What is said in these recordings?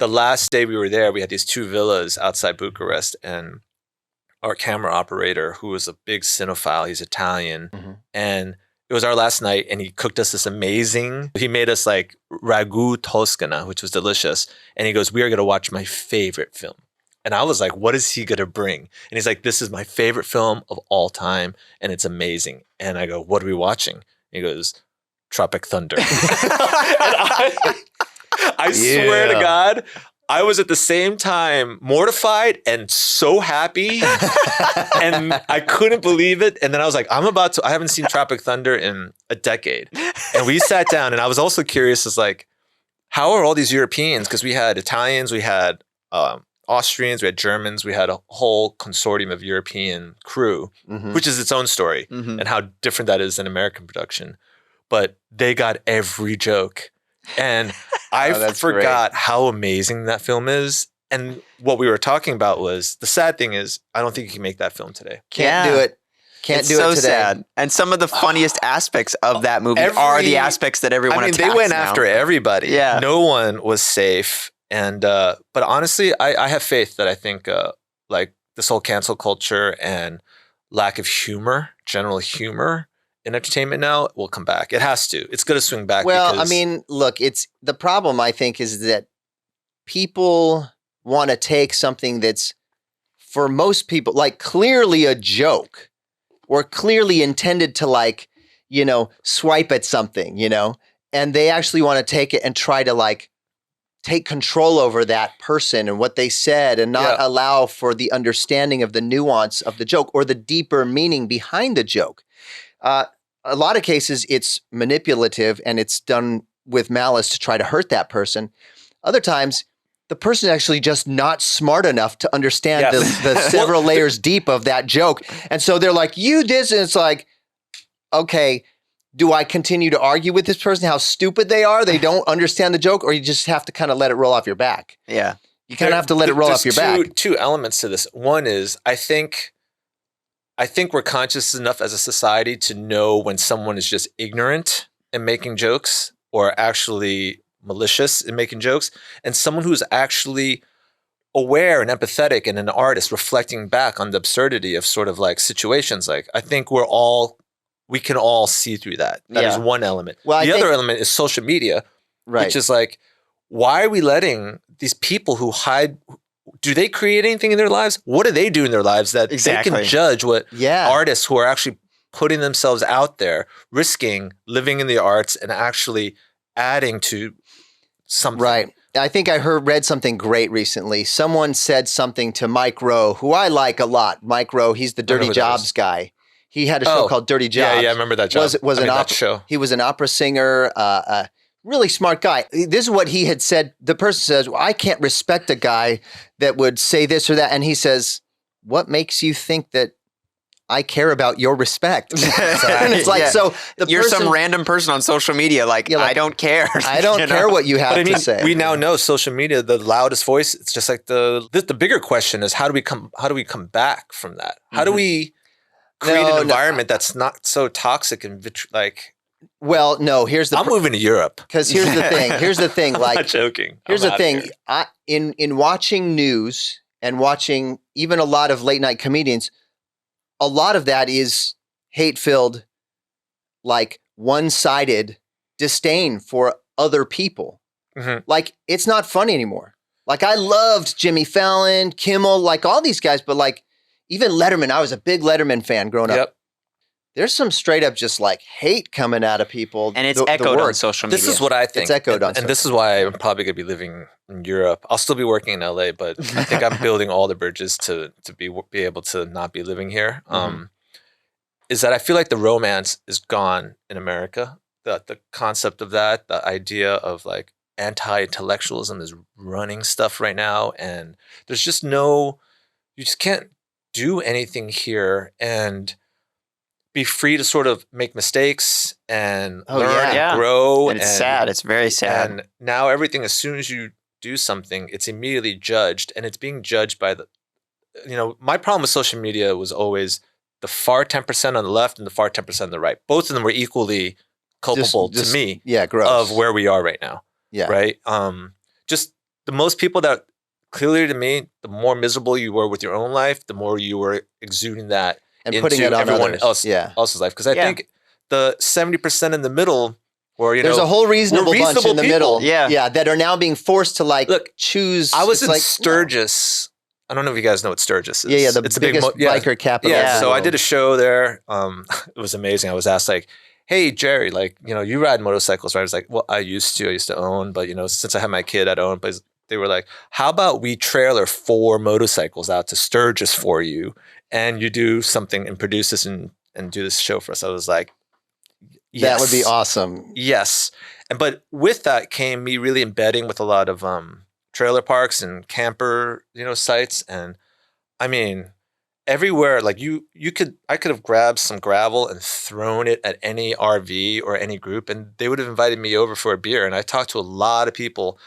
the last day we were there, we had these 2 villas outside Bucharest, and our camera operator, who was a big cinephile, he's Italian, and it was our last night, and he cooked us this amazing, he made us like ragu toscana, which was delicious. And he goes, we are going to watch my favorite film. And I was like, what is he going to bring? And he's like, this is my favorite film of all time, and it's amazing. And I go, what are we watching? And he goes, Tropic Thunder. And I swear to God, I was at the same time mortified and so happy, and I couldn't believe it. And then I was like, I haven't seen Tropic Thunder in a decade. And we sat down, and I was also curious as like, how are all these Europeans? Because we had Italians, we had Austrians, we had Germans, we had a whole consortium of European crew, which is its own story, and how different that is than American production. But they got every joke. And I forgot how amazing that film is. And what we were talking about was, the sad thing is, I don't think you can make that film today. Can't do it. Can't do it today. It's so sad. And some of the funniest aspects of that movie are the aspects that everyone attacks they went now. after everybody. Yeah. No one was safe. And but honestly, I have faith that I think like this whole cancel culture and lack of humor, general humor in entertainment now will come back. It has to. It's going to swing back. Well, I mean, look, it's the problem, I think, is that people want to take something that's, for most people, like clearly a joke or clearly intended to, like, you know, swipe at something, you know, and they actually want to take it and try to like take control over that person and what they said, and not allow for the understanding of the nuance of the joke or the deeper meaning behind the joke. A lot of cases, it's manipulative and it's done with malice to try to hurt that person. Other times, the person is actually just not smart enough to understand the several layers deep of that joke. And so they're like, you this, and it's like, okay, do I continue to argue with this person how stupid they are? They don't understand the joke, or you just have to kind of let it roll off your back? Yeah. You kind of have to let it roll off your back. Two elements to this. One is, I think we're conscious enough as a society to know when someone is just ignorant and making jokes, or actually malicious in making jokes, and someone who's actually aware and empathetic and an artist reflecting back on the absurdity of sort of like situations. Like, I think we can all see through that. That is one element. Well, the other element is social media, which is like, why are we letting these people who hide? Do they create anything in their lives? What do they do in their lives that they can judge what artists who are actually putting themselves out there, risking living in the arts and actually adding to something? Right. I think I read something great recently. Someone said something to Mike Rowe, who I like a lot. Mike Rowe, he's the Dirty Jobs guy. He had a show called Dirty Jobs. Yeah, I remember that job. That show. He was an opera singer, really smart guy. This is what he had said. The person says, well, I can't respect a guy that would say this or that. And he says, what makes you think that I care about your respect? And it's like, so you're some random person on social media. Like, I don't care. I don't care what you have to say. We now know social media, the loudest voice. It's just like the bigger question is, how do we come back from that? How do we create an environment that's not so toxic and like? Well, no. I'm moving to Europe, because here's the thing. Here's the thing. I'm like, not joking. Here's the thing. In watching news and watching even a lot of late night comedians, a lot of that is hate-filled, like one-sided disdain for other people. Like, it's not funny anymore. Like, I loved Jimmy Fallon, Kimmel, like all these guys, but like even Letterman, I was a big Letterman fan growing up. There's some straight up just like hate coming out of people. And it's echoed on social media. This is what I think. It's echoed on social media. And this is why I'm probably going to be living in Europe. I'll still be working in LA, but I think I'm building all the bridges to be able to not be living here. Is that I feel like the romance is gone in America. The concept of that, the idea of like anti-intellectualism is running stuff right now. And there's just you just can't do anything here and be free to sort of make mistakes and learn and grow. And it's sad. It's very sad. And now everything, as soon as you do something, it's immediately judged, and it's being judged by my problem with social media was always the far 10% on the left and the far 10% on the right. Both of them were equally culpable to me gross. Of where we are right now. Yeah. Right. Just the most people that clearly to me, the more miserable you were with your own life, the more you were exuding that And into putting it on everyone others. else's life. Because I Yeah. think the 70% in the middle, or There's a whole reasonable bunch reasonable in the people. middle, Yeah. that are now being forced to like Look, choose. I was it's in like, Sturgis. I don't know if you guys know what Sturgis is. Yeah, the it's biggest biker capital. Yeah, of the so I world. did a show there. It was amazing. I was asked like, "Hey Jerry, like you ride motorcycles, right?" I was like, "Well, I used to own, but since I had my kid, I don't." But they were like, "How about we trailer 4 motorcycles out to Sturgis for you, and you do something and produce this and do this show for us?" I was like, "Yes, That would be awesome. Yes." But with that came me really embedding with a lot of trailer parks and camper, sites. And I mean, everywhere, like I could have grabbed some gravel and thrown it at any RV or any group, and they would have invited me over for a beer. And I talked to a lot of people.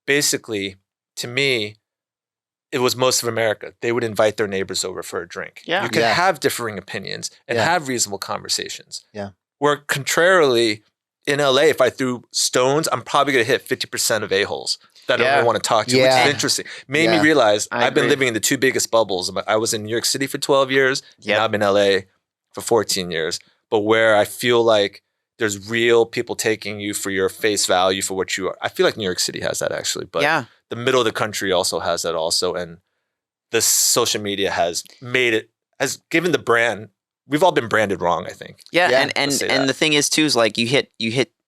Basically, to me, it was most of America. They would invite their neighbors over for a drink. Yeah. You can Yeah. have differing opinions and Yeah. have reasonable conversations. Yeah. Where contrarily, in LA, if I threw stones, I'm probably going to hit 50% of a-holes that I Yeah. don't want to talk to, which Yeah. is interesting. Made Yeah. me realize I I've been agree. living in the 2 biggest bubbles. I was in New York City for 12 years, Yep. and I've been in LA for 14 years. But where I feel like there's real people taking you for your face value for what you are. I feel like New York City has that actually, but Yeah. the middle of the country also has that also. And the social media has given the brand, we've all been branded wrong, I think. Yeah, Yeah, and let's say that. the thing is too is like you hit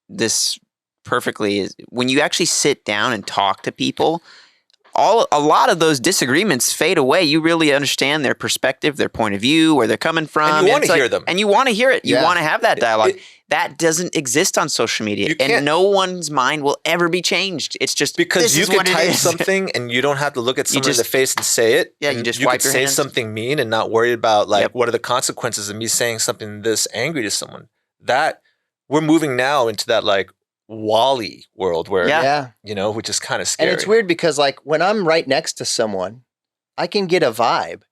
this perfectly is when you actually sit down and talk to people, a lot of those disagreements fade away. You really understand their perspective, their point of view, where they're coming from. And you wanna it's like- hear them. And you want to hear it. You Yeah. want to have that dialogue. It- that doesn't exist on social media. You can't- And no one's mind will ever be changed. It's just Because this you is can what it type is. something and you don't have to look at someone in just- the face and say it. Yeah, you And just you wipe could your say hands. something mean and not worry about like Yep. what are the consequences of me saying something this angry to someone. That we're moving now into that like Wall-E world where Yeah. Yeah. which is kind of scary. And it's weird because like when I'm right next to someone, I can get a vibe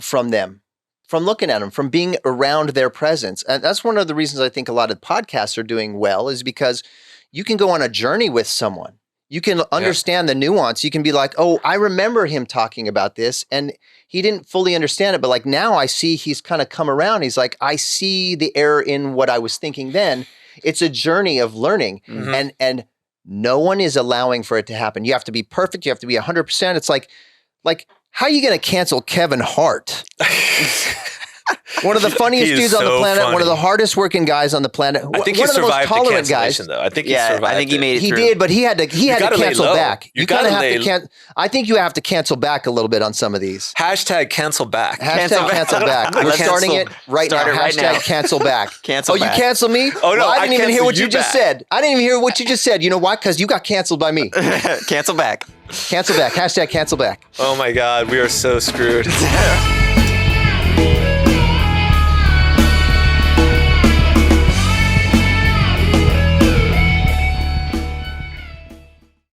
from them, from looking at them, from being around their presence. And that's one of the reasons I think a lot of podcasts are doing well is because you can go on a journey with someone. You can understand the nuance. You can be like, oh, I remember him talking about this and he didn't fully understand it. But like now I see he's kind of come around. He's like, I see the error in what I was thinking then. It's a journey of learning. Mhm. And no one is allowing for it to happen. You have to be perfect. You have to be 100%. It's like how are you going to cancel Kevin Hart? One of the funniest He is dudes on the so planet, one of the funny. hardest working guys on the planet. I think he one of the most survived the tolerant guys. cancellation though. I think he Yeah, survived I think he it. made it He through. did, but he had to gotta lay cancel low. back. You kind of gotta have lay to I think you have to cancel back a little bit on some of these. Hashtag cancel back. Hashtag cancel back. We're Let's starting it right now. start it right Hashtag now. cancel back. Cancel Oh, back. you cancel me? Oh, no, Well, I I didn't even hear canceled what you you just back. said. I didn't even hear what you just said. You know why? Because you got canceled by me. Cancel back. Cancel back. Hashtag cancel back. Oh my God, we are so screwed.